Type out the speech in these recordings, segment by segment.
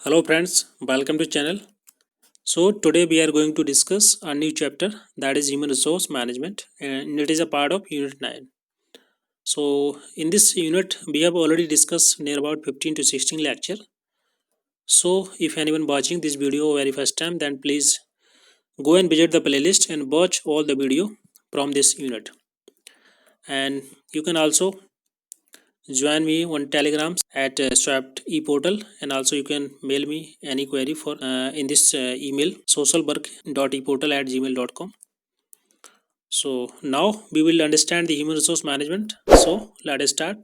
Hello friends, welcome to channel. So today we are going to discuss a new chapter, that is human resource management, and it is a part of unit 9. So in this unit we have already discussed near about 15 to 16 lecture. So if anyone watching this video very first time, then please go and visit the playlist and watch all the video from this unit. And you can also join me on telegrams at swapped eportal, and also you can mail me any query for in this email socialwork.eportal@gmail.com. So now we will understand the human resource management. So let us start.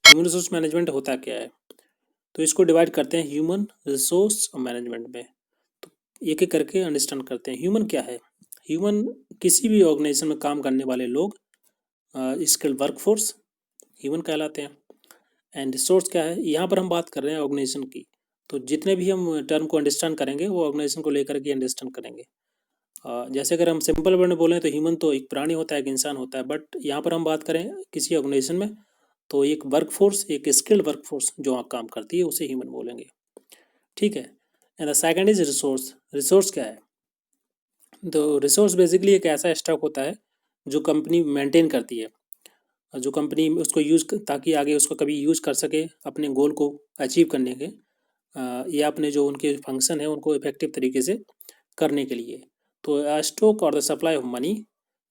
Human resource management होता क्या है? तो इसको divide करते हैं human resource management में। तो एक एक करके अंडरस्टैंड करते हैं। ह्यूमन क्या है? ह्यूमन किसी भी ऑर्गेनाइजेशन में काम करने वाले लोग, स्किल्ड वर्कफोर्स ह्यूमन कहलाते हैं। एंड रिसोर्स क्या है? यहाँ पर हम बात कर रहे हैं ऑर्गेनाइजेशन की। तो जितने भी हम टर्म को अंडरस्टैंड करेंगे वो ऑर्गेनाइजेशन को लेकर के अंडरस्टैंड करेंगे। जैसे अगर हम सिंपल वर्ड में बोलें तो ह्यूमन तो एक प्राणी होता है, एक इंसान होता है, बट यहाँ पर हम बात करें किसी ऑर्गेनाइजेशन में तो एक वर्कफोर्स, एक स्किल्ड वर्कफोर्स जो काम करती है उसे ह्यूमन बोलेंगे। ठीक है। And the second is resource. Resource क्या है? तो रिसोर्स बेसिकली एक ऐसा स्टॉक होता है जो कंपनी मेंटेन करती है, जो कंपनी उसको यूज़ ताकि आगे उसको कभी यूज़ कर सके अपने गोल को अचीव करने के, या अपने जो उनके फंक्शन है उनको इफेक्टिव तरीके से करने के लिए। तो स्टॉक और द सप्लाई ऑफ मनी,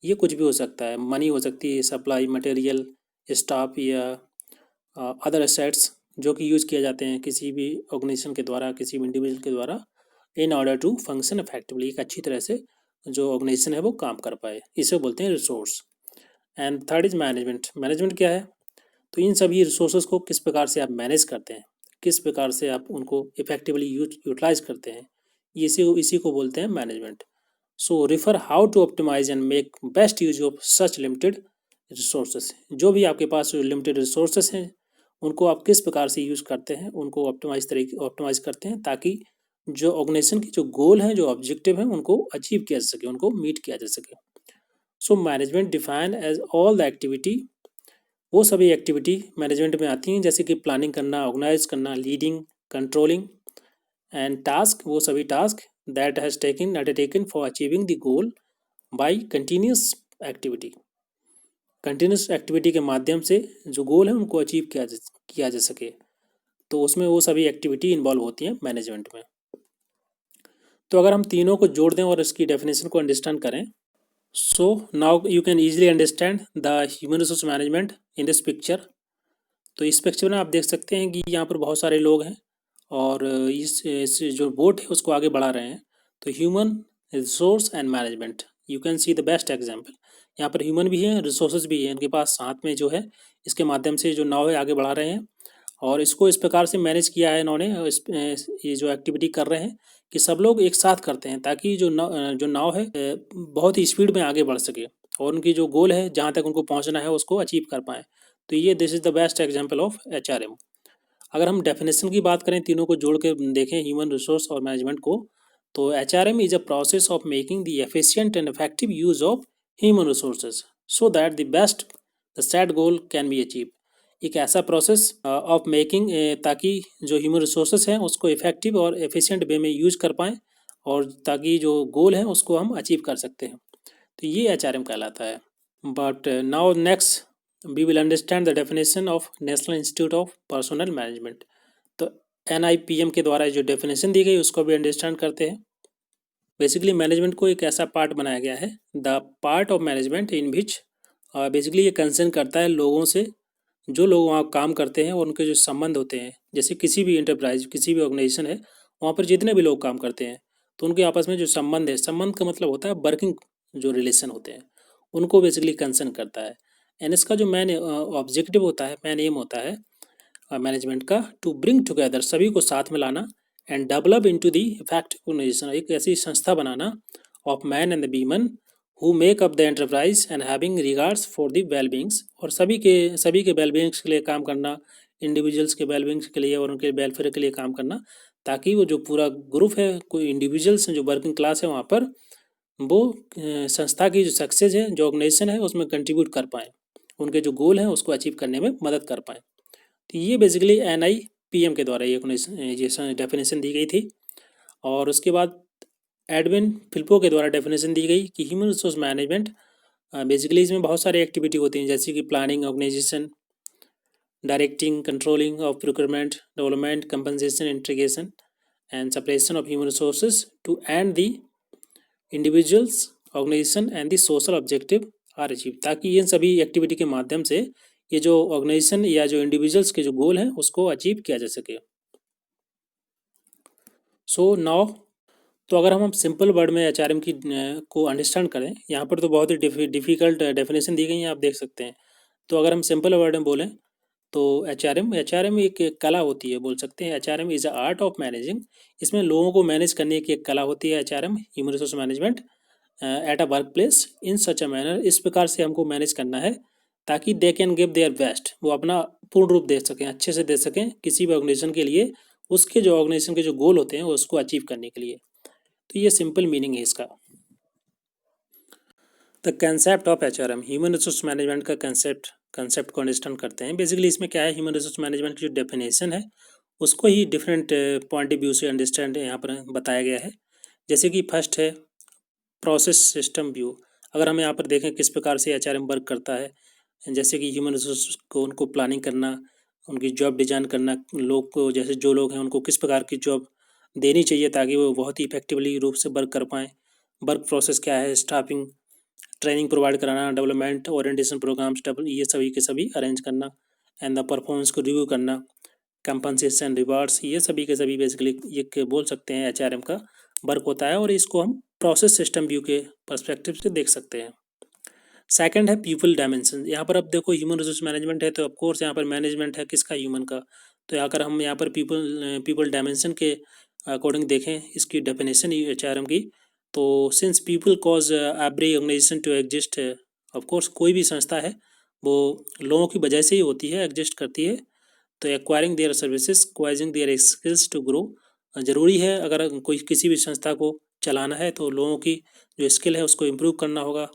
ये कुछ भी हो सकता है। मनी हो सकती है, सप्लाई मटेरियल, स्टाफ या अदर एसेट्स जो कि यूज़ किए जाते हैं किसी भी ऑर्गेनाइजेशन के द्वारा, किसी भी इंडिविजुअल के द्वारा, in order to function effectively, एक अच्छी तरह से जो ऑर्गेनाइजेशन है वो काम कर पाए। इसे बोलते हैं resource. And third is management. Management क्या है? तो इन सभी रिसोर्सेज को किस प्रकार से आप मैनेज करते हैं, किस प्रकार से आप उनको इफेक्टिवली यूटिलाइज करते हैं, इसी को बोलते हैं management. So refer how to optimise and make best use of such limited resources. जो भी आपके पास लिमिटेड रिसोर्सेज हैं उनको आप किस प्रकार से यूज़ करते हैं, उनको ऑप्टिमाइज करते हैं ताकि जो ऑर्गेनाइजेशन की जो गोल हैं, जो ऑब्जेक्टिव हैं, उनको अचीव किया जा सके, उनको मीट किया जा सके। So management define as all the activity, वो सभी एक्टिविटी मैनेजमेंट में आती हैं जैसे कि प्लानिंग करना, ऑर्गेनाइज करना, लीडिंग, कंट्रोलिंग एंड टास्क, वो सभी task that has taken for achieving the goal by continuous activity. Continuous activity के माध्यम से जो गोल है उनको अचीव किया जा सके, तो उसमें वो सभी एक्टिविटी इन्वॉल्व होती हैं मैनेजमेंट में। तो अगर हम तीनों को जोड़ दें और इसकी डेफिनेशन को अंडरस्टैंड करें, so now you can easily understand the human resource management in this picture. तो इस पिक्चर में आप देख सकते हैं कि यहाँ पर बहुत सारे लोग हैं और इस जो बोट है उसको आगे बढ़ा रहे हैं। तो human resource and management, you can see the best example. यहाँ पर ह्यूमन भी है, रिसोर्सेज भी है, इनके पास हाथ में जो है इसके माध्यम से जो नाव है आगे बढ़ा रहे हैं और इसको इस प्रकार से मैनेज किया है इन्होंने। ये जो एक्टिविटी कर रहे हैं कि सब लोग एक साथ करते हैं ताकि जो नाव है बहुत ही स्पीड में आगे बढ़ सके और उनकी जो गोल है जहाँ तक उनको पहुँचना है उसको अचीव कर पाएँ। तो ये this is the best example of HRM। अगर हम डेफिनेशन की बात करें, तीनों को जोड़ के देखें ह्यूमन रिसोर्स और मैनेजमेंट को, तो HRM is a process of making the efficient and effective use of human resources so that the best the set goal can be achieve. एक ऐसा प्रोसेस ऑफ मेकिंग ताकि जो ह्यूमन रिसोर्सेज हैं उसको effective और efficient way में use कर पाएँ और ताकि जो गोल है उसको हम अचीव कर सकते हैं। तो ये HRM कहलाता है। But now next we will understand the definition of national institute of personal management. तो NIPM के द्वारा जो डेफिनेशन दी गई उसको भी अंडरस्टैंड करते हैं। बेसिकली मैनेजमेंट को एक ऐसा पार्ट बनाया गया है, the part of management in which basically ये कंसर्न करता है लोगों से, जो लोग वहाँ काम करते हैं और उनके जो संबंध होते हैं। जैसे किसी भी इंटरप्राइज, किसी भी ऑर्गेनाइजेशन है, वहाँ पर जितने भी लोग काम करते हैं तो उनके आपस में जो संबंध है, संबंध का मतलब होता है वर्किंग जो रिलेशन होते हैं, उनको बेसिकली कंसर्न करता है। एंड इसका जो मेन ऑब्जेक्टिव होता है, मेन एम होता है मैनेजमेंट का, टू ब्रिंग टुगेदर, सभी को साथ में लाना, and develop into the effective organisation, एक ऐसी संस्था बनाना of man and the women who make up the enterprise and having regards for the wellbeings, और सभी के वेलबींग्स के लिए काम करना, इंडिविजुअल्स के वेलबींग्स के लिए और उनके वेलफेयर के लिए काम करना, ताकि वो जो पूरा ग्रुप है, कोई इंडिविजुअल्स जो वर्किंग क्लास है वहाँ पर, वो संस्था की जो सक्सेस है, जो ऑर्गेनाइजेशन है उसमें कंट्रीब्यूट कर पाएँ, उनके जो गोल हैं उसको अचीव करने में मदद कर पाएँ। तो ये बेसिकली पीएम के द्वारा ये डेफिनेशन दी गई थी। और उसके बाद एडविन फिल्पो के द्वारा डेफिनेशन दी गई कि ह्यूमन रिसोर्स मैनेजमेंट बेसिकली इसमें बहुत सारी एक्टिविटी होती हैं, जैसे कि planning, organisation, directing, controlling of procurement, development, compensation, integration and separation of human resources to end the individuals, organisation and the social objective are achieve, ताकि इन सभी एक्टिविटी के माध्यम से ये जो ऑर्गेनाइजेशन या जो इंडिविजुअल्स के जो गोल हैं उसको अचीव किया जा सके। सो नाउ, तो अगर हम सिंपल वर्ड में एचआरएम की को अंडरस्टैंड करें, यहाँ पर तो बहुत ही डिफ़िकल्ट डेफिनेशन दी गई है, आप देख सकते हैं। तो अगर हम सिंपल वर्ड में बोलें तो एचआरएम एक कला होती है, बोल सकते हैं HRM is a art of managing. इसमें लोगों को मैनेज करने की एक कला होती है HRM, human resource management at a work place in such a manner. इस प्रकार से हमको मैनेज करना है ताकि they can give their best, वो अपना पूर्ण रूप दे सकें, अच्छे से दे सकें किसी भी ऑर्गेनाइजेशन के लिए, उसके जो ऑर्गेनाइजेशन के जो गोल होते हैं उसको अचीव करने के लिए। तो ये सिंपल मीनिंग है इसका। The concept of HRM, human resource management का कंसेप्ट को अंडरस्टैंड करते हैं। बेसिकली इसमें क्या है, ह्यूमन रिसोर्स मैनेजमेंट की जो डेफिनेशन है उसको ही डिफरेंट पॉइंट ऑफ व्यू से अंडरस्टैंड यहाँ पर बताया गया है। जैसे कि फर्स्ट है प्रोसेस सिस्टम व्यू। अगर हम यहाँ पर देखें किस प्रकार से एचआरएम वर्क करता है, जैसे कि ह्यूमन रिसोर्स को उनको प्लानिंग करना, उनकी जॉब डिजाइन करना, लोग को जैसे जो लोग हैं उनको किस प्रकार की जॉब देनी चाहिए ताकि वो बहुत ही इफेक्टिवली रूप से वर्क कर पाएँ। वर्क प्रोसेस क्या है, स्टाफिंग, ट्रेनिंग प्रोवाइड कराना, डेवलपमेंट, ओरिएंटेशन प्रोग्राम्स, ये सभी के सभी अरेंज करना, एंड द परफॉर्मेंस को रिव्यू करना, कंपनसेशन, रिवार्ड्स, ये सभी के सभी बेसिकली एक बोल सकते हैं एचआरएम का वर्क होता है। और इसको हम प्रोसेस सिस्टम व्यू के पर्सपेक्टिव से देख सकते हैं। सेकंड है पीपल डायमेंशन। यहाँ पर अब देखो ह्यूमन रिसोर्स मैनेजमेंट है तो ऑफकोर्स यहाँ पर मैनेजमेंट है किसका, ह्यूमन का। तो अगर हम यहाँ पर पीपल डायमेंशन के अकॉर्डिंग देखें इसकी डेफिनेशन एचआरएम की, तो since people cause every organisation to exist, of course कोई भी संस्था है वो लोगों की वजह से ही होती है, एग्जिस्ट करती है। तो acquiring their services, quizzing their skills to grow, ज़रूरी है अगर कोई किसी भी संस्था को चलाना है तो लोगों की जो स्किल है उसको इम्प्रूव करना होगा,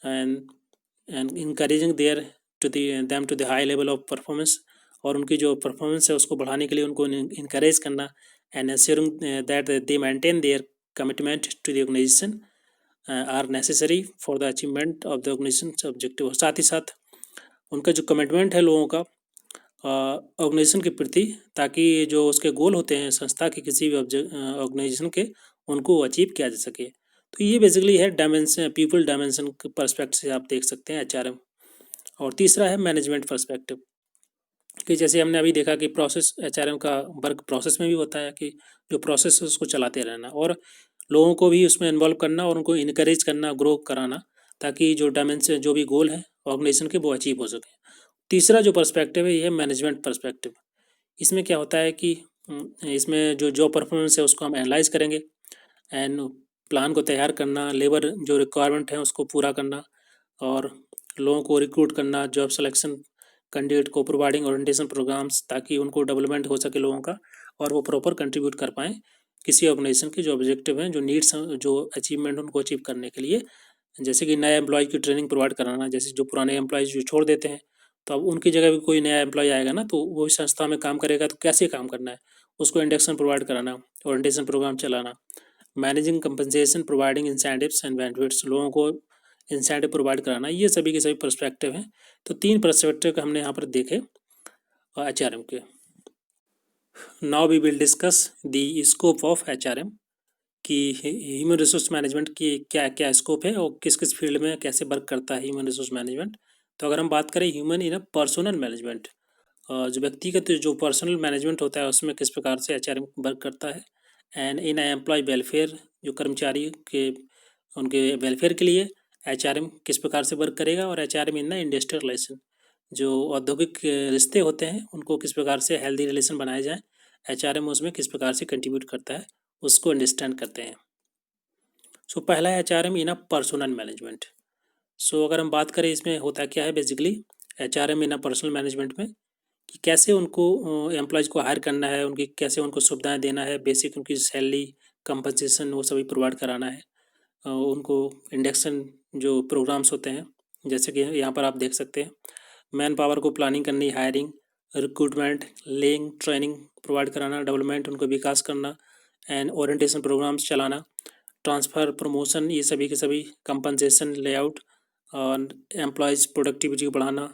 and encouraging their to them to the high level of performance, और उनकी जो परफॉर्मेंस है उसको बढ़ाने के लिए उनको इनकरेज करना, and ensuring that they maintain their commitment to the organisation are necessary for the achievement of the organisation objective. साथ ही साथ उनका जो कमिटमेंट है लोगों का ऑर्गेनाइजेशन के प्रति, ताकि जो उसके गोल होते हैं संस्था के किसी भी ऑर्गेनाइजेशन के, उनको अचीव किया जा सके। तो ये बेसिकली है डायमेंशन, पीपल डायमेंशन के पर्सपेक्टिव से आप देख सकते हैं एचआरएम। और तीसरा है मैनेजमेंट पर्सपेक्टिव, कि जैसे हमने अभी देखा कि प्रोसेस, एचआरएम का वर्क प्रोसेस में भी होता है कि जो प्रोसेस है उसको चलाते रहना और लोगों को भी उसमें इन्वॉल्व करना और उनको इनकरेज करना, ग्रो कराना, ताकि जो डायमेंशन, जो भी गोल है ऑर्गेनाइजेशन के, वो अचीव हो सके। तीसरा जो पर्सपेक्टिव है ये है मैनेजमेंट पर्सपेक्टिव। इसमें क्या होता है कि इसमें जो परफॉर्मेंस है उसको हम एनालाइज करेंगे, एंड प्लान को तैयार करना, लेबर जो रिक्वायरमेंट है उसको पूरा करना, और लोगों को रिक्रूट करना, जॉब सिलेक्शन, कैंडिडेट को प्रोवाइडिंग ओरिएंटेशन प्रोग्राम्स, ताकि उनको डेवलपमेंट हो सके लोगों का और वो प्रॉपर कंट्रीब्यूट कर पाएँ किसी ऑर्गेनाइजेशन के जो ऑब्जेक्टिव हैं, जो नीड्स, जो अचीवमेंट उनको अचीव करने के लिए। जैसे कि नए एम्प्लॉय की ट्रेनिंग प्रोवाइड कराना, जैसे जो पुराने एम्प्लॉयज़ जो छोड़ देते हैं तो अब उनकी जगह भी कोई नया एम्प्लॉय आएगा ना, तो वो इस संस्था में काम करेगा तो कैसे काम करना है उसको इंडक्शन प्रोवाइड कराना, ओरिएंटेशन प्रोग्राम चलाना, managing compensation, providing incentives and benefits, लोगों को इंसेंटिव प्रोवाइड कराना, ये सभी के सभी पर्सपेक्टिव हैं। तो 3 पर्सपेक्टिव का हमने यहाँ पर देखे एचआरएम के। Now we will discuss the scope of HRM, कि ह्यूमन रिसोर्स मैनेजमेंट की क्या क्या स्कोप है और किस किस फील्ड में कैसे वर्क करता है ह्यूमन रिसोर्स मैनेजमेंट। तो अगर हम बात करें ह्यूमन इन पर्सनल मैनेजमेंट, जो व्यक्तिगत जो पर्सनल मैनेजमेंट होता है उसमें किस प्रकार से एचआरएम वर्क करता है, एंड इन एम्प्लॉय वेलफेयर, जो कर्मचारी के उनके वेलफेयर के लिए एचआरएम किस प्रकार से वर्क करेगा, और HRM in the industrial relation, जो औद्योगिक रिश्ते होते हैं उनको किस प्रकार से हेल्दी रिलेशन बनाए जाएँ, एचआरएम उसमें किस प्रकार से कंट्रीब्यूट करता है उसको अंडरस्टैंड करते हैं। सो पहला है एचआरएम इन पर्सनल मैनेजमेंट। सो अगर हम बात करें इसमें होता क्या है बेसिकली एचआरएम इन पर्सनल मैनेजमेंट में, कि कैसे उनको एम्प्लॉयज़ को हायर करना है, उनकी कैसे उनको सुविधाएं देना है, बेसिक उनकी सैलरी, कंपनसेशन, वो सभी प्रोवाइड कराना है। उनको इंडक्शन जो प्रोग्राम्स होते हैं, जैसे कि यहाँ पर आप देख सकते हैं, मैन पावर को प्लानिंग करनी, hiring, recruitment, laying, training provide कराना, डेवलपमेंट उनको विकास करना, एंड ओरिएंटेशन प्रोग्राम्स चलाना, ट्रांसफ़र, प्रमोशन, ये सभी के सभी, कंपनसेशन, लेआउट और एम्प्लॉयज़ प्रोडक्टिविटी को बढ़ाना।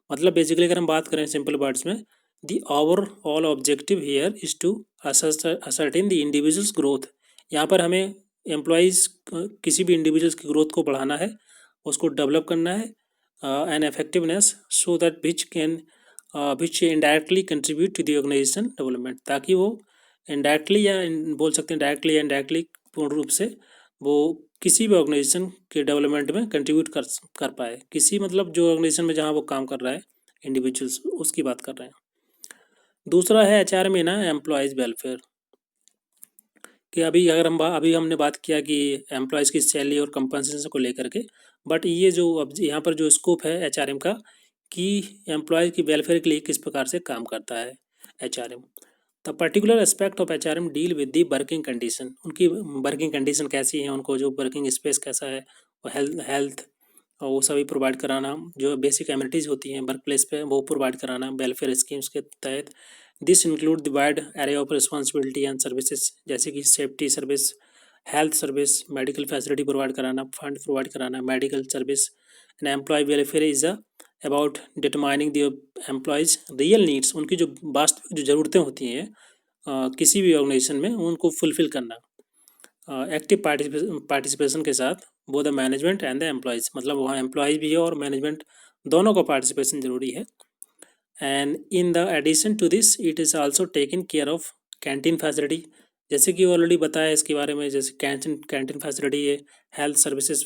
मतलब बेसिकली अगर हम बात करें सिंपल वर्ड्स में, the overall objective here is to ascertain the individuals growth. यहाँ पर हमें एम्प्लॉयज़ किसी भी इंडिविजुअल्स की ग्रोथ को बढ़ाना है, उसको डेवलप करना है, and effectiveness so that which indirectly contribute to the organisation development, ताकि वो इनडायरेक्टली या बोल सकते हैं डायरेक्टली या इनडायरेक्टली पूर्ण रूप से वो किसी भी ऑर्गेनाइजेशन के डेवलपमेंट में कंट्रीब्यूट कर पाए। किसी मतलब जो ऑर्गेनाइजेशन में जहाँ वो काम कर रहा है इंडिविजुअल्स, उसकी बात कर रहे हैं। दूसरा है एचआर में ना एम्प्लॉयज़ वेलफेयर, कि अभी हमने बात किया कि एम्प्लॉयज़ की सैलरी और कंपनसेशन को लेकर के, बट ये जो अब यहाँ पर जो स्कोप है एचआरएम का, कि एम्प्लॉयज़ की वेलफेयर के लिए किस प्रकार से काम करता है HRM. The particular aspect of HRM deal with the working condition, उनकी वर्किंग कंडीशन कैसी है, उनको जो वर्किंग स्पेस कैसा है, वो हेल्थ और वो सभी प्रोवाइड कराना, जो बेसिक एमिनिटीज़ होती हैं वर्क प्लेस पे वो प्रोवाइड कराना वेलफेयर स्कीम्स के तहत। This include the wide array of responsibility and services, जैसे कि safety service, health service, medical facility provide कराना, फंड प्रोवाइड कराना, medical service. And employ welfare is about determining the employees real needs, उनकी जो वास्तविक जो ज़रूरतें होती हैं किसी भी ऑर्गेनाइजेशन में, उनको फुलफ़िल करना एक्टिव पार्टिसिपेशन के साथ वो the management and the employees, मतलब वहाँ एम्प्लॉयज़ भी है और मैनेजमेंट दोनों का पार्टिसिपेशन ज़रूरी है। And in the addition to this it is also taken care of canteen facility, जैसे कि ऑलरेडी बताया इसके बारे में, जैसे कैंटीन फैसिलिटी है, health services,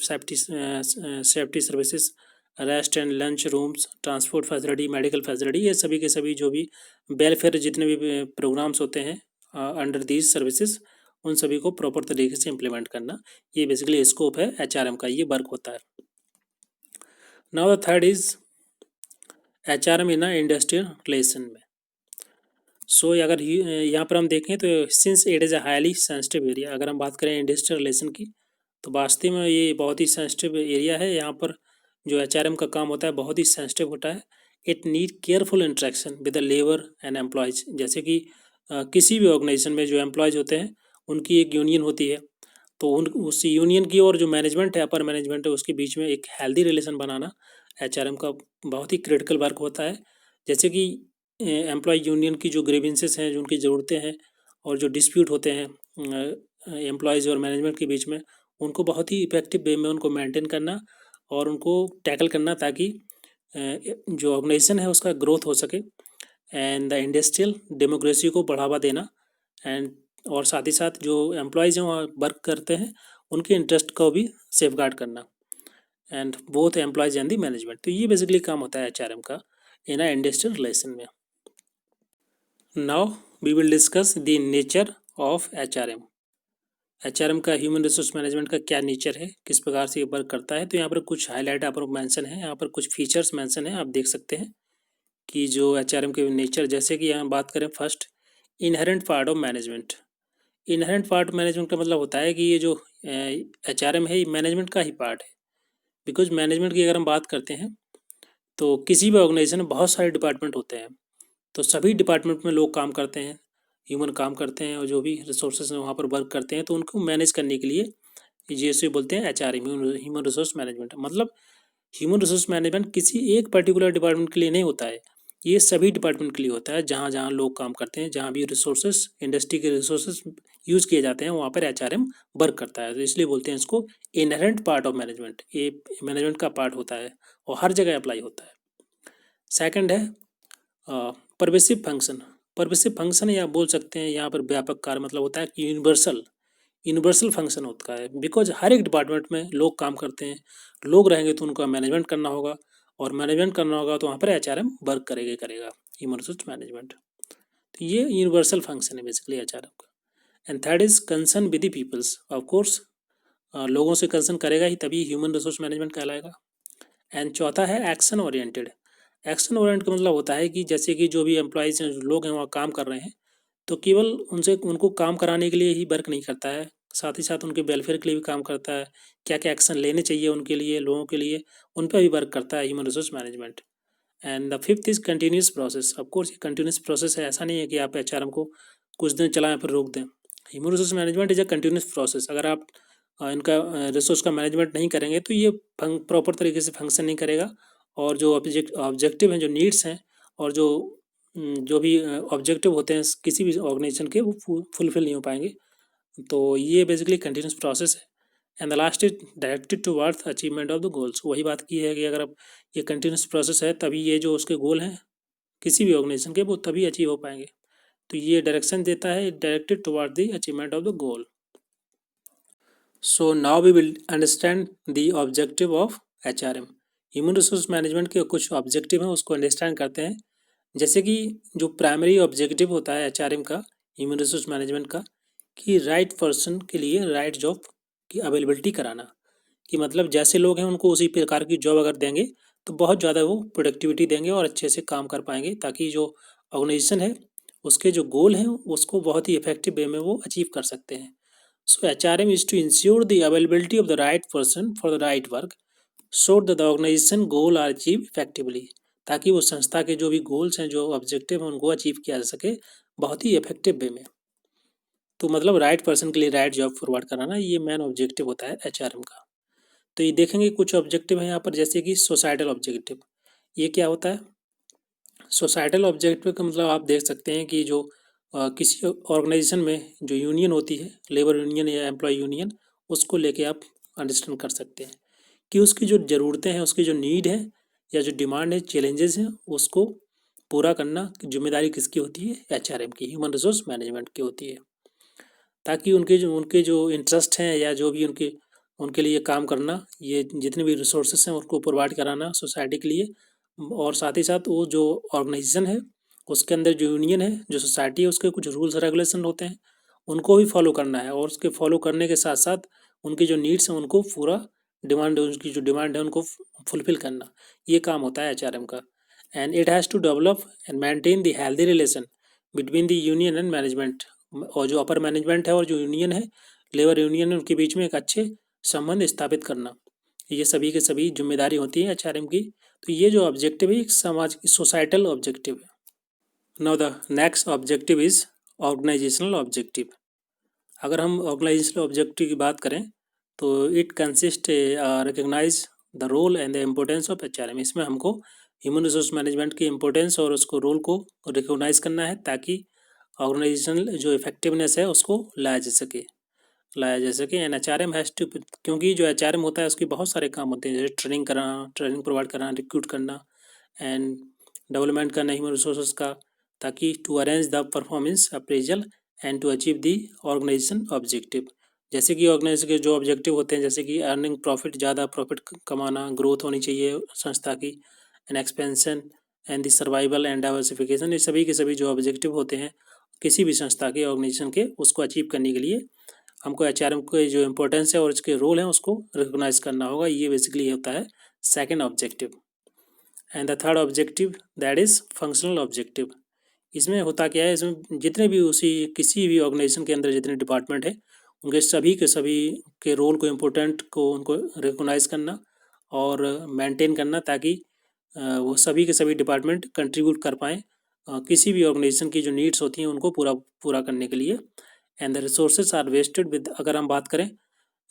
safety services, rest and lunch rooms, transport facility, medical facility, ये सभी के सभी जो भी वेलफेयर जितने भी प्रोग्राम्स होते हैं अंडर दीज सर्विसेज, उन सभी को प्रॉपर तरीके से इम्प्लीमेंट करना, ये बेसिकली स्कोप है एचआरएम का, ये वर्क होता है। Now the third is HRM in industrial relation में। सो अगर यहाँ पर हम देखें तो since it is a highly sensitive area, अगर हम बात करें इंडस्ट्रियल रिलेशन की, तो वास्तव में ये बहुत ही सेंसिटिव एरिया है। यहाँ पर जो एचआरएम का काम होता है बहुत ही सेंसिटिव होता है। It need careful interaction with the labour and employees, जैसे कि किसी भी ऑर्गेनाइजेशन में जो एम्प्लॉयज़ होते हैं उनकी एक यूनियन होती है, तो उस यूनियन की और जो मैनेजमेंट है, अपर मैनेजमेंट है, उसके बीच में एक हेल्दी रिलेशन बनाना एचआरएम का बहुत ही क्रिटिकल वर्क होता है। जैसे कि एम्प्लॉय यूनियन की जो ग्रीवेंसेस हैं, जो उनकी ज़रूरतें हैं और जो डिस्प्यूट होते हैं एम्प्लॉयज़ और मैनेजमेंट के बीच में, उनको बहुत ही इफेक्टिव वे में उनको मेंटेन करना और उनको टैकल करना, ताकि जो ऑर्गेनाइजेशन है उसका ग्रोथ हो सके, एंड द इंडस्ट्रियल डेमोक्रेसी को बढ़ावा देना, एंड और साथ ही साथ जो एम्प्लॉयज़ हैं वहाँ वर्क करते हैं उनके इंटरेस्ट को भी सेफगार्ड करना, and both employees and the management. तो ये बेसिकली काम होता है एचआरएम का इन अ इंडस्ट्रियल रिलेशन में। Now we will discuss the nature of HRM. HRM का, ह्यूमन रिसोर्स मैनेजमेंट का क्या नेचर है, किस प्रकार से ये वर्क करता है। तो यहाँ पर कुछ हाईलाइट आप लोग मेंशन है, यहाँ पर कुछ फीचर्स मेंशन है, आप देख सकते हैं कि जो एचआरएम के नेचर, जैसे कि यहाँ बात करें first, inherent part of management. Inherent part management का मतलब होता है कि ये जो एचआरएम है ये मैनेजमेंट का ही पार्ट है। बिकॉज मैनेजमेंट की अगर हम बात करते हैं तो किसी भी ऑर्गेनाइजेशन में बहुत सारे डिपार्टमेंट होते हैं, तो सभी डिपार्टमेंट में लोग काम करते हैं, ह्यूमन काम करते हैं, और जो भी रिसोर्सेज हैं वहाँ पर वर्क करते हैं, तो उनको मैनेज करने के लिए जैसे बोलते हैं एचआरएम, ह्यूमन रिसोर्स मैनेजमेंट। मतलब ह्यूमन रिसोर्स मैनेजमेंट किसी एक पर्टिकुलर डिपार्टमेंट के लिए नहीं होता है, ये सभी डिपार्टमेंट के लिए होता है। जहाँ जहाँ लोग काम करते हैं, जहाँ भी रिसोर्सेज, इंडस्ट्री के रिसोर्सेज यूज़ किए जाते हैं, वहाँ पर एचआरएम वर्क करता है। तो इसलिए बोलते हैं इसको इनहेरेंट पार्ट ऑफ मैनेजमेंट, ये मैनेजमेंट का पार्ट होता है और हर जगह अप्लाई होता है। सेकंड है परवेसिव फंक्शन। परवेसिव फंक्शन या बोल सकते हैं यहाँ पर व्यापक कार्य, मतलब होता है कि यूनिवर्सल फंक्शन होता है। बिकॉज हर एक डिपार्टमेंट में लोग काम करते हैं, लोग रहेंगे तो उनका मैनेजमेंट करना होगा, और मैनेजमेंट करना होगा तो वहाँ पर एचआरएम वर्क करेगा ह्यूमन रिसोर्स मैनेजमेंट। तो ये यूनिवर्सल फंक्शन है बेसिकली एचआरएम का। And third is concern with the peoples. Of course लोगों से कंसर्न करेगा ही, तभी ह्यूमन रिसोर्स मैनेजमेंट कहलाएगा। एंड चौथा है एक्शन ओरिएंटेड। एक्शन ओरिएंटेड का मतलब होता है कि जैसे कि जो भी एम्प्लॉयज़ हैं, जो लोग हैं वहाँ काम कर रहे हैं, तो केवल उनको काम कराने के लिए ही वर्क नहीं करता है, साथ ही साथ उनके वेलफेयर के लिए भी काम करता है। क्या क्या एक्शन लेने चाहिए उनके लिए, लोगों के लिए, उन पर भी वर्क करता है human resource management. And the fifth is continuous process. Of course ये कंटिन्यूस प्रोसेस है, ऐसा नहीं है कि आप एचआरएम को कुछ दिन चलाएं फिर रोक दें। Human resource management is a continuous process. अगर आप इनका रिसोर्स का मैनेजमेंट नहीं करेंगे तो ये प्रॉपर तरीके से फंक्शन नहीं करेगा, और जो ऑब्जेक्टिव हैं, जो नीड्स हैं, और जो भी ऑब्जेक्टिव होते हैं किसी भी ऑर्गेनाइजेशन के, वो फुलफिल नहीं हो पाएंगे। तो ये बेसिकली कंटिन्यूस प्रोसेस है। And the last is directed towards achievement of the goals. वही बात की है कि अगर आप ये कंटिन्यूस प्रोसेस है तभी ये जो उसके गोल हैं किसी भी ऑर्गेनाइजेशन के, वो तभी अचीव हो पाएंगे। तो ये डायरेक्शन देता है, directed toward the achievement of the goal. So now we will understand the objective of HRM. Human resource management के कुछ ऑब्जेक्टिव हैं, उसको अंडरस्टैंड करते हैं। जैसे कि जो प्राइमरी ऑब्जेक्टिव होता है एचआरएम का, ह्यूमन रिसोर्स मैनेजमेंट का, कि राइट पर्सन के लिए राइट जॉब की अवेलेबिलिटी कराना। कि मतलब जैसे लोग हैं उनको उसी प्रकार की जॉब अगर देंगे तो बहुत ज़्यादा वो प्रोडक्टिविटी देंगे और अच्छे से काम कर पाएंगे, ताकि जो ऑर्गेनाइजेशन है उसके जो गोल हैं उसको बहुत ही इफेक्टिव वे में वो अचीव कर सकते हैं। So HRM is to ensure the availability of the right person for the right work so that the organisation goal are achieve effectively. ताकि वो संस्था के जो भी गोल्स हैं, जो ऑब्जेक्टिव हैं, उनको अचीव किया जा सके बहुत ही इफेक्टिव वे में। तो मतलब राइट पर्सन के लिए राइट जॉब फॉरवर्ड कराना, ये मेन ऑब्जेक्टिव होता है एचआरएम का। तो ये देखेंगे कुछ ऑब्जेक्टिव है यहाँ पर, जैसे कि सोसाइटल ऑब्जेक्टिव। ये क्या होता है? सोसाइटल ऑब्जेक्टिव का मतलब आप देख सकते हैं कि जो किसी ऑर्गेनाइजेशन में जो यूनियन होती है, लेबर यूनियन या एम्प्लॉय यूनियन, उसको लेके आप अंडरस्टैंड कर सकते हैं कि उसकी जो ज़रूरतें हैं, उसकी जो नीड है या जो डिमांड है, चैलेंजेस हैं, उसको पूरा करना जिम्मेदारी किसकी होती है? एचआरएम की, ह्यूमन रिसोर्स मैनेजमेंट की होती है। ताकि उनके जो इंटरेस्ट हैं या जो भी उनके लिए काम करना, ये जितने भी रिसोर्सेस हैं उनको प्रोवाइड कराना सोसाइटी के लिए। और साथ ही साथ वो जो ऑर्गेनाइजेशन है उसके अंदर जो यूनियन है, जो सोसाइटी है, उसके कुछ रूल्स रेगुलेशन होते हैं, उनको भी फॉलो करना है। और उसके फॉलो करने के साथ साथ उनकी जो नीड्स हैं उनको पूरा, उनकी जो डिमांड है उनको फुलफिल करना, ये काम होता है एचआरएम का। And it has to develop and maintain the healthy relation between the union and management. और जो अपर मैनेजमेंट है और जो यूनियन है, लेबर यूनियन है, उनके बीच में एक अच्छे संबंध स्थापित करना, ये सभी के सभी जिम्मेदारी होती है एचआरएम की। तो ये जो ऑब्जेक्टिव है एक समाज की सोसाइटल ऑब्जेक्टिव है। Now the next objective is organisational objective. अगर हम ऑर्गेनाइजेशनल ऑब्जेक्टिव की बात करें तो it consist recognise the role and the importance of HRM. इसमें हमको ह्यूमन रिसोर्स मैनेजमेंट की इम्पोर्टेंस और उसको रोल को रिकग्नाइज करना है, ताकि ऑर्गेनाइजेशनल जो इफेक्टिवनेस है उसको लाया जा सके एंड एचआरएम हैज़ टू, क्योंकि जो एचआरएम होता है उसके बहुत सारे काम होते हैं, जैसे ट्रेनिंग प्रोवाइड करना, रिक्रूट करना एंड डेवलपमेंट करना ह्यूमन रिसोर्सेज का, ताकि to arrange the performance appraisal and to achieve the organisation objective. जैसे कि ऑर्गेनाइजेशन के जो ऑब्जेक्टिव होते हैं, जैसे कि अर्निंग प्रॉफिट, ज़्यादा प्रॉफिट कमाना, ग्रोथ होनी चाहिए संस्था की, and expansion and the survival and diversification, ये सभी के सभी जो ऑब्जेक्टिव होते हैं किसी भी संस्था के, ऑर्गेनाइजेशन के, उसको अचीव करने के लिए हमको एचआरएम के जो इम्पोर्टेंस है और इसके रोल हैं उसको रिकॉग्नाइज करना होगा। ये बेसिकली होता है second objective. And the third objective that is functional objective. इसमें होता क्या है, इसमें जितने भी किसी भी ऑर्गेनाइजेशन के अंदर जितने डिपार्टमेंट है, उनके सभी के सभी के रोल को, इम्पोर्टेंट को, उनको रिकॉग्नाइज करना और मेंटेन करना, ताकि वो सभी के सभी डिपार्टमेंट कंट्रीब्यूट कर पाएँ किसी भी ऑर्गेनाइजेशन की जो नीड्स होती हैं उनको पूरा पूरा करने के लिए। And the resources are wasted with, अगर हम बात करें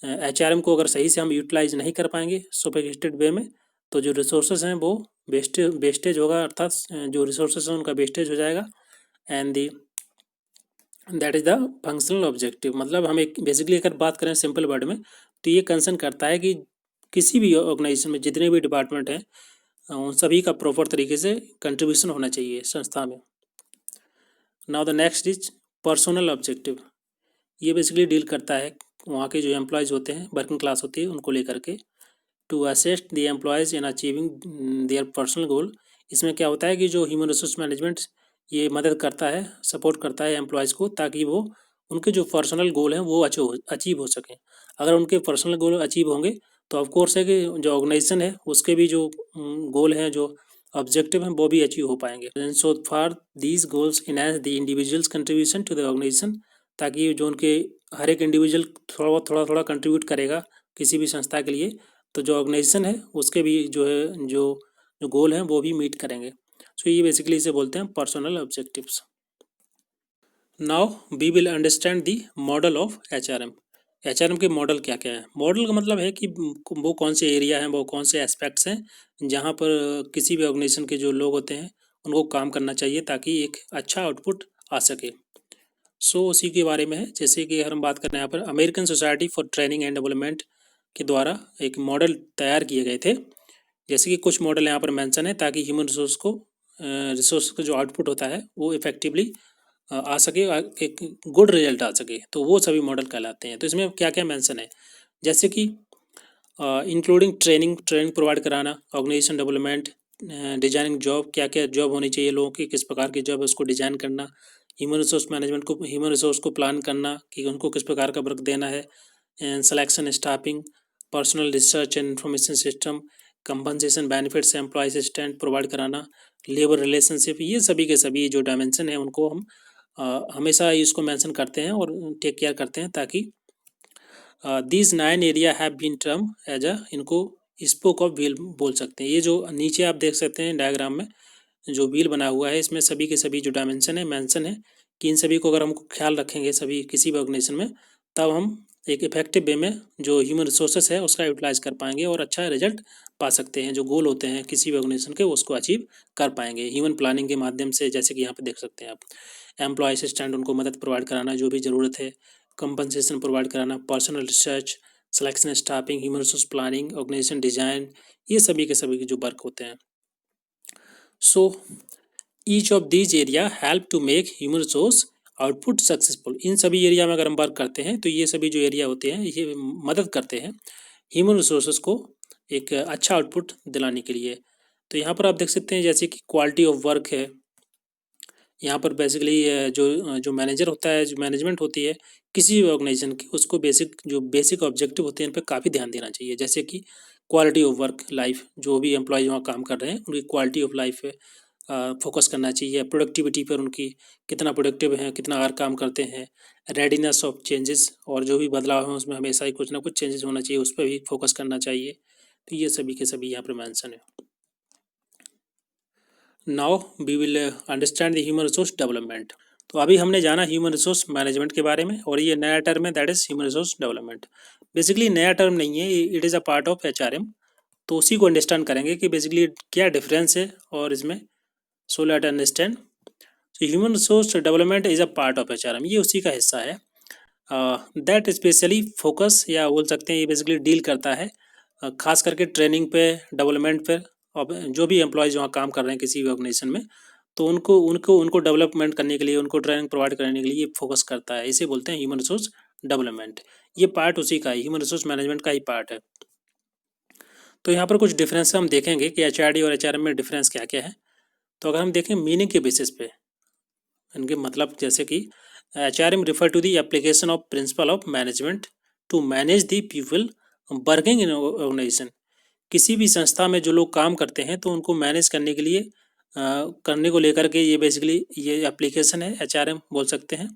एचआरएम को अगर सही से हम यूटिलाइज नहीं कर पाएंगे सोफिस्टिकेटेड वे में, तो जो रिसोर्सेज हैं वो वेस्टेज होगा, अर्थात जो रिसोर्सेज हैं उनका वेस्टेज हो जाएगा। And the that is the functional objective. मतलब हम एक बेसिकली अगर बात करें सिंपल वर्ड में, तो ये कंसर्न करता है कि किसी भी ऑर्गेनाइजेशन में जितने भी डिपार्टमेंट हैं उन सभी का प्रॉपर तरीके से कंट्रीब्यूशन होना चाहिए संस्था में। Now the next is personal objective. ये बेसिकली डील करता है वहाँ के जो एम्प्लॉयज़ होते हैं, वर्किंग क्लास होती है, उनको लेकर के, to assist the employees in achieving their personal goal. इसमें क्या होता है कि जो ह्यूमन रिसोर्स मैनेजमेंट ये मदद करता है, सपोर्ट करता है एम्प्लॉयज़ को, ताकि वो उनके जो पर्सनल गोल हैं वो अचीव हो सकें। अगर उनके पर्सनल गोल अचीव होंगे तो ऑफकोर्स है कि जो ऑर्गेनाइजेशन है उसके भी जो गोल हैं, जो ऑब्जेक्टिव हैं, वो भी अचीव हो पाएंगे। So for these goals enhance the individuals contribution to the organisation, ताकि जो उनके हर एक इंडिविजुअल थोड़ा कंट्रीब्यूट करेगा किसी भी संस्था के लिए, तो जो ऑर्गेनाइजेशन है उसके भी जो है, जो जो गोल हैं वो भी मीट करेंगे। सो ये बेसिकली इसे बोलते हैं personal objectives. Now we will understand the model of HRM. HRM के मॉडल क्या क्या है। मॉडल का मतलब है कि वो कौन से एरिया हैं, वो कौन से एस्पेक्ट्स हैं जहाँ पर किसी भी ऑर्गेनाइजेशन के जो लोग होते हैं उनको काम करना चाहिए ताकि एक अच्छा आउटपुट आ सके। सो उसी के बारे में है। जैसे कि अगर हम बात करें यहाँ पर American society for training and development के द्वारा एक मॉडल तैयार किए गए थे। जैसे कि कुछ मॉडल यहाँ पर मेंशन है ताकि ह्यूमन रिसोर्स का जो आउटपुट होता है वो इफेक्टिवली आ सके, एक गुड रिजल्ट आ सके, तो वो सभी मॉडल कहलाते हैं। तो इसमें क्या क्या मेंशन है, जैसे कि इंक्लूडिंग ट्रेनिंग प्रोवाइड कराना, ऑर्गेनाइजेशन डेवलपमेंट, डिजाइनिंग जॉब, क्या क्या जॉब होनी चाहिए लोगों की, किस प्रकार की जॉब है उसको डिजाइन करना, ह्यूमन रिसोर्स मैनेजमेंट को, ह्यूमन रिसोर्स को प्लान करना कि उनको किस प्रकार का वर्क देना है, and selection, staffing, personal research and information system, compensation, benefits, employ assistant provide कराना, लेबर रिलेशनशिप, ये सभी के सभी जो डायमेंशन है उनको हम हमेशा इसको मेंशन करते हैं और टेक केयर करते हैं ताकि these 9 area have been term as a, इनको स्पोक ऑफ व्हील बोल सकते हैं। ये जो नीचे आप देख सकते हैं डायग्राम में जो व्हील बना हुआ है इसमें सभी के सभी जो डायमेंशन है मेंशन है कि इन सभी को अगर हम ख्याल रखेंगे सभी किसी भी ऑर्गेनाइजेशन में, तब हम एक इफेक्टिव वे में जो ह्यूमन रिसोर्सेस है उसका यूटिलाइज कर पाएंगे और अच्छा रिजल्ट पा सकते हैं। जो गोल होते हैं किसी भी ऑर्गेनाइजेशन के उसको अचीव कर पाएंगे ह्यूमन प्लानिंग के माध्यम से। जैसे कि यहाँ पे देख सकते हैं आप, एम्प्लॉय असिस्टेंट, उनको मदद प्रोवाइड कराना जो भी ज़रूरत है, कंपनसेशन प्रोवाइड कराना, personal research, selection, staffing, human resource planning, organisation design, ये सभी के सभी जो वर्क होते हैं। So each of these area help to make human resource output successful. इन सभी एरिया में अगर हम वर्क करते हैं तो ये सभी जो एरिया होते हैं ये मदद करते हैं ह्यूमन रिसोर्सेज को एक अच्छा आउटपुट दिलाने के लिए। तो यहाँ पर आप देख सकते हैं जैसे कि क्वालिटी ऑफ वर्क है। यहाँ पर बेसिकली जो जो मैनेजर होता है, जो मैनेजमेंट होती है किसी भी ऑर्गेनाइजेशन की, उसको बेसिक ऑब्जेक्टिव होते हैं इन पर काफ़ी ध्यान देना चाहिए। जैसे कि क्वालिटी ऑफ वर्क लाइफ, जो भी एम्प्लॉय वहाँ काम कर रहे हैं उनकी क्वालिटी ऑफ लाइफ पे फोकस करना चाहिए। प्रोडक्टिविटी पर उनकी कितना प्रोडक्टिव हैं, कितना आर काम करते हैं, रेडीनेस ऑफ चेंजेस, और जो भी बदलाव हैं उसमें हमेशा ही कुछ ना कुछ चेंजेस होना चाहिए, उस पर भी फोकस करना चाहिए। तो ये सभी के सभी यहाँ पर मेंशन है। Now we will understand the human resource development. तो अभी हमने जाना ह्यूमन रिसोर्स मैनेजमेंट के बारे में, और ये नया टर्म है that is human resource development. Basically नया टर्म नहीं है, it is a part of HRM. तो उसी को अंडरस्टैंड करेंगे कि बेसिकली क्या डिफरेंस है और इसमें। So let understand. तो human resource development is a part of HRM, ये उसी का हिस्सा है दैट स्पेशली फोकस, या बोल सकते हैं ये बेसिकली डील करता है खास करके ट्रेनिंग पे, डेवलपमेंट पे, और जो भी एम्प्लॉयज़ वहाँ काम कर रहे हैं किसी भी ऑर्गेनाइजेशन में, तो उनको डेवलपमेंट करने के लिए, उनको ट्रेनिंग प्रोवाइड करने के लिए ये फोकस करता है। इसे बोलते हैं ह्यूमन रिसोर्स डेवलपमेंट। ये पार्ट उसी का है, ह्यूमन रिसोर्स मैनेजमेंट का ही पार्ट है। तो यहाँ पर कुछ डिफरेंस हम देखेंगे कि एचआरडी और एचआरएम में डिफरेंस क्या क्या है। तो अगर हम देखें मीनिंग के बेसिस पे इनके मतलब, जैसे कि HRM refer to the application of principle of management to manage the people working in organisation. किसी भी संस्था में जो लोग काम करते हैं तो उनको मैनेज करने के लिए करने को लेकर के ये बेसिकली ये एप्लीकेशन है, एचआरएम बोल सकते हैं।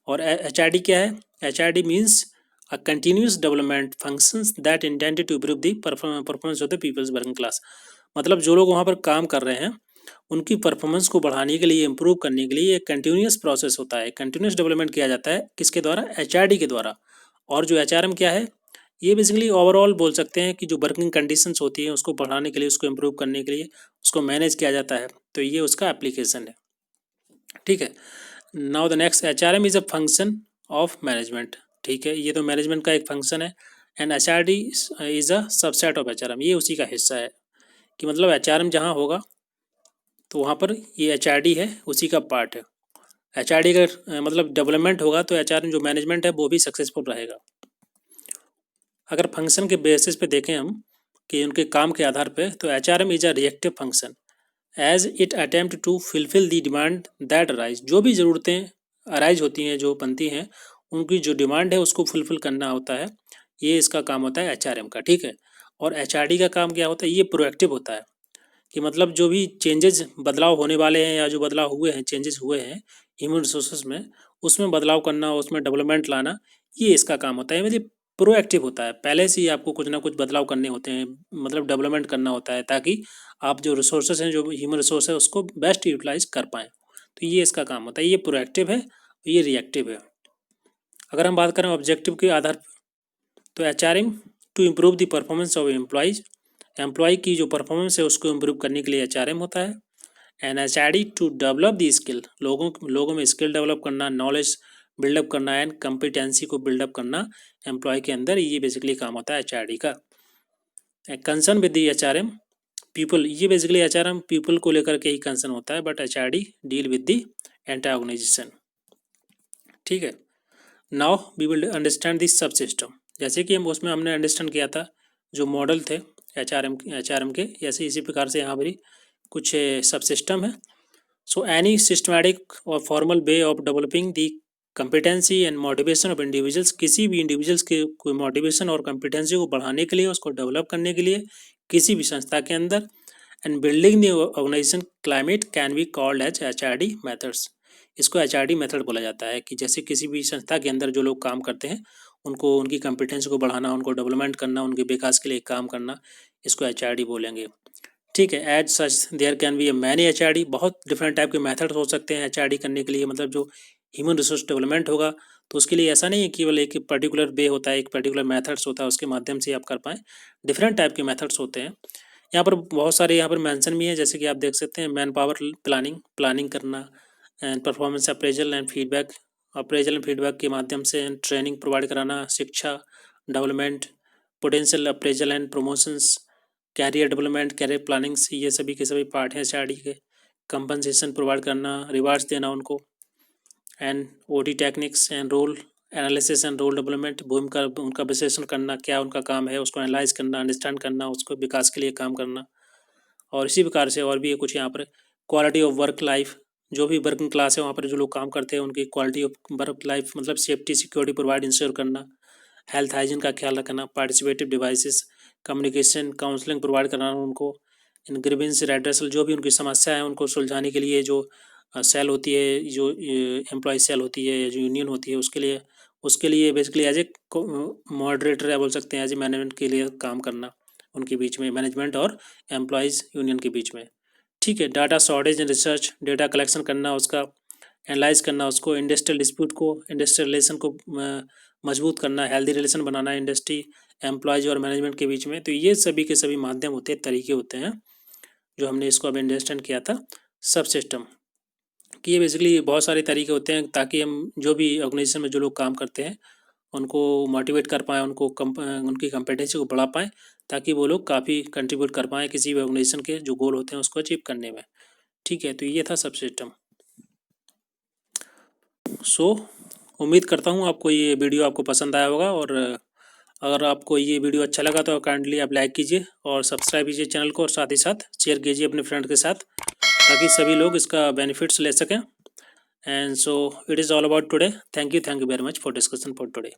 और एचआरडी क्या है? HRD means a continuous development functions that intended to improve the performance of the peoples working class. मतलब जो लोग वहाँ पर काम कर रहे हैं उनकी परफॉर्मेंस को बढ़ाने के लिए, इम्प्रूव करने के लिए एक कंटिन्यूस प्रोसेस होता है, कंटिन्यूस डेवलपमेंट किया जाता है। किसके द्वारा? एचआरडी के द्वारा। और जो एचआरएम क्या है? ये बेसिकली ओवरऑल बोल सकते हैं कि जो वर्किंग कंडीशंस होती हैं उसको बढ़ाने के लिए, उसको इम्प्रूव करने के लिए, उसको मैनेज किया जाता है। तो ये उसका एप्लीकेशन है, ठीक है। Now the next, HRM is a function of management. ठीक है, ये तो मैनेजमेंट का एक फंक्शन है। And HRD is a subset of HRM, ये उसी का हिस्सा है। कि मतलब एचआरएम जहाँ होगा तो वहाँ पर ये एचआरडी है, उसी का पार्ट है। एचआरडी का मतलब डेवलपमेंट होगा तो एचआरएम जो मैनेजमेंट है वो भी सक्सेसफुल रहेगा। अगर फंक्शन के बेसिस पे देखें हम कि उनके काम के आधार पे, तो HRM is a reactive function as it attempt to fulfil the demand that arise. जो भी ज़रूरतें अराइज होती हैं, जो बनती हैं, उनकी जो डिमांड है उसको फुलफिल करना होता है। ये इसका काम होता है एचआरएम का, ठीक है। और एचआरडी का काम क्या होता है? ये प्रोएक्टिव होता है कि मतलब जो भी चेंजेस, बदलाव होने वाले हैं या जो बदलाव हुए हैं, चेंजेस हुए हैं ह्यूमन रिसोर्सेज में, उसमें बदलाव करना, उसमें डेवलपमेंट लाना, ये इसका काम होता है। मतलब प्रोएक्टिव होता है, पहले से ही आपको कुछ ना कुछ बदलाव करने होते हैं, मतलब डेवलपमेंट करना होता है ताकि आप जो रिसोर्सेज हैं, जो ह्यूमन रिसोर्स है, उसको बेस्ट यूटिलाइज कर पाएँ। तो ये इसका काम होता है, ये प्रोएक्टिव है, ये रिएक्टिव है। अगर हम बात करें ऑब्जेक्टिव के आधार पर, तो HRM to improve the performance of employees, employ की जो परफॉर्मेंस है उसको इम्प्रूव करने के लिए एचआरएम होता है। And HRD to develop the skill, लोगों में स्किल डेवलप करना, नॉलेज बिल्डअप करना एंड कम्पिटेंसी को बिल्डअप करना एम्प्लॉय के अंदर, ये बेसिकली काम होता है एचआरडी का। Concern with the HRM people, ये बेसिकली एचआरएम पीपल को लेकर के ही कंसर्न होता है, but HRD deal with the entire organisation. ठीक है, now we will understand this subsystem. जैसे कि हम उसमें हमने अंडरस्टैंड किया था जो मॉडल थे एचआरएम के, ऐसे इसी प्रकार से यहाँ पर कुछ सब सिस्टम है। सो एनी सिस्टमैटिक और formal way of developing the competency and motivation of individuals, किसी भी इंडिविजुअल्स के कोई मोटिवेशन और कंपिटेंसी को बढ़ाने के लिए, उसको डेवलप करने के लिए किसी भी संस्था के अंदर, and building the organisation climate can be called as HRD methods. इसको एचआरडी मेथड बोला जाता है कि जैसे किसी भी संस्था के अंदर जो लोग काम करते हैं उनको उनकी कंपिटेंसी को बढ़ाना, उनको डेवलपमेंट करना, उनके विकास के लिए काम करना, इसको एचआरडी बोलेंगे। ठीक है, as such there can be many HRD, बहुत डिफरेंट टाइप के मेथड्स हो सकते हैं एचआरडी करने के लिए, मतलब जो ह्यूमन रिसोर्स डेवलपमेंट होगा तो उसके लिए ऐसा नहीं है केवल एक पर्टिकुलर वे होता है, एक पर्टिकुलर मेथड्स होता है उसके माध्यम से आप कर पाएँ, डिफरेंट टाइप के मेथड्स होते हैं। यहाँ पर बहुत सारे यहाँ पर मेंशन भी हैं, जैसे कि आप देख सकते हैं मैन पावर प्लानिंग करना, and performance appraisal and feedback के माध्यम से ट्रेनिंग प्रोवाइड कराना, शिक्षा development, potential appraisal and promotions, career development, career plannings, ये सभी के सभी पार्ट हैं एचआरडी के। कंपनसेशन प्रोवाइड करना, रिवार्ड्स देना उनको, and OT techniques and role analysis and role development, भूमिका उनका विश्लेषण करना, क्या उनका काम है उसको एनालाइज करना, अंडरस्टैंड करना, उसको विकास के लिए काम करना। और इसी प्रकार से और भी कुछ यहाँ पर क्वालिटी ऑफ वर्क लाइफ, जो भी वर्किंग क्लास है वहाँ पर जो लोग काम करते हैं उनकी क्वालिटी ऑफ वर्क लाइफ, मतलब सेफ्टी सिक्योरिटी प्रोवाइड इंश्योर करना, हेल्थ हाइजीन का ख्याल रखना, participative devices, communication counselling provide कराना उनको, इन ग्रीवेंस रेड्रेसल, जो भी उनकी समस्या है उनको सुलझाने के लिए जो सेल होती है, जो एम्प्लॉय सेल होती है, जो यूनियन होती है, उसके लिए बेसिकली एज ए मॉडरेटर या बोल सकते हैं एज ए मैनेजमेंट के लिए काम करना, उनके बीच में मैनेजमेंट और एम्प्लॉयज़ यूनियन के बीच में। ठीक है, data shortage and research, data collection करना, उसका एनालाइज करना, उसको इंडस्ट्रियल डिस्प्यूट को, इंडस्ट्रियल रिलेशन को मजबूत करना, हेल्दी रिलेशन बनाना इंडस्ट्री, एम्प्लॉयज और मैनेजमेंट के बीच में। तो ये सभी के सभी माध्यम होते हैं, तरीके होते हैं जो हमने इसको अब अंडरस्टैंड किया था सब सिस्टम कि ये बेसिकली बहुत सारे तरीके होते हैं ताकि हम जो भी ऑर्गेनाइजेशन में जो लोग काम करते हैं उनको मोटिवेट कर पाएँ, उनको उनकी कॉम्पिटेंसी को बढ़ा पाएँ, ताकि वो लोग काफ़ी कंट्रीब्यूट कर पाएँ किसी भी ऑर्गेनाइजेशन के जो गोल होते हैं उसको अचीव करने में। ठीक है, तो ये था सब सिस्टम। सो उम्मीद करता हूँ आपको ये वीडियो आपको पसंद आया होगा, और अगर आपको ये वीडियो अच्छा लगा तो काइंडली आप लाइक कीजिए और सब्सक्राइब कीजिए चैनल को, और साथ ही साथ शेयर कीजिए अपने फ्रेंड के साथ ताकि सभी लोग इसका बेनिफिट्स ले सकें। And so it is all about today. Thank you very much for discussion for today.